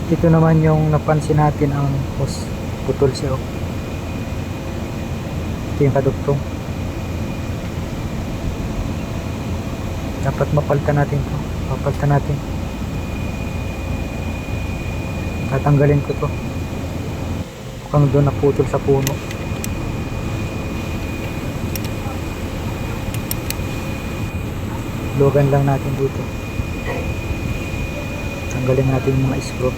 Ito naman yung napansin natin ang hose. Putol siya. Oh. Ito yung kadugtong. Dapat mapalitan natin to. Papalitan natin. Tatanggalin ko to. Mukhang doon naputol sa puno. Lugan lang natin dito. Tanggalin natin yung mga screw.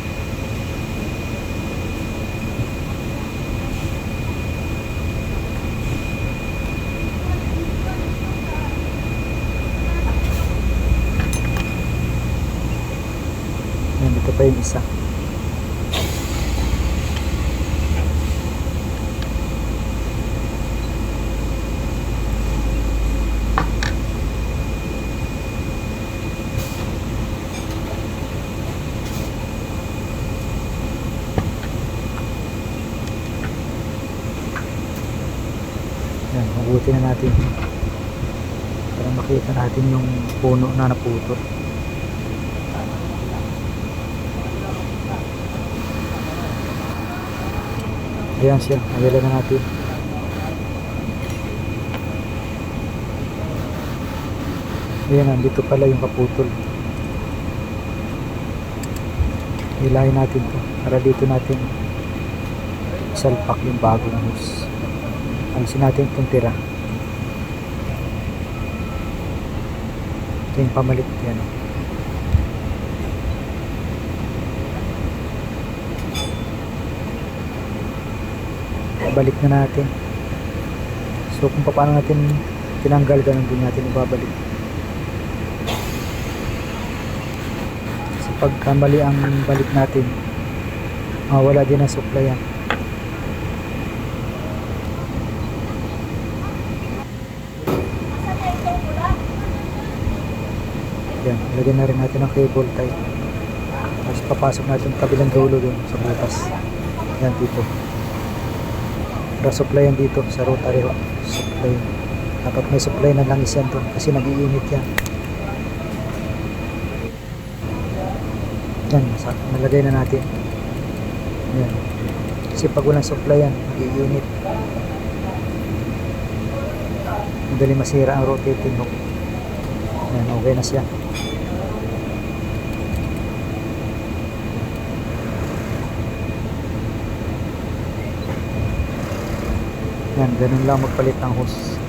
Yan, dito pa yung isa. Yan, mabuti na natin para makita natin yung puno na naputol. Ayan siya, nagala na natin. Ayan, nandito pala yung kaputol. Hilahin natin to para dito natin salpak yung bagong hose. Alisin natin itong tira. Ito yung pamalit yan. Balik na natin. So kung paano natin tinanggal, ganun din natin ibabalik. Kasi pagka mali ang balik natin, wala din ang supply yan. Yan, lagyan na rin natin ang cable tie. Tapos papasok natin kabilang dulo dun sa butas. Yan dito. Para supply yan dito sa rotary supply. Dapat may supply na langis yan doon kasi nag-iinit yan. Yan, nalagay na natin. Yan. Kasi pag walang supply yan, nag-iinit. Madali masira ang rotating hook. Yan, okay na siya. Yan, ganun lang magpalit ng hose.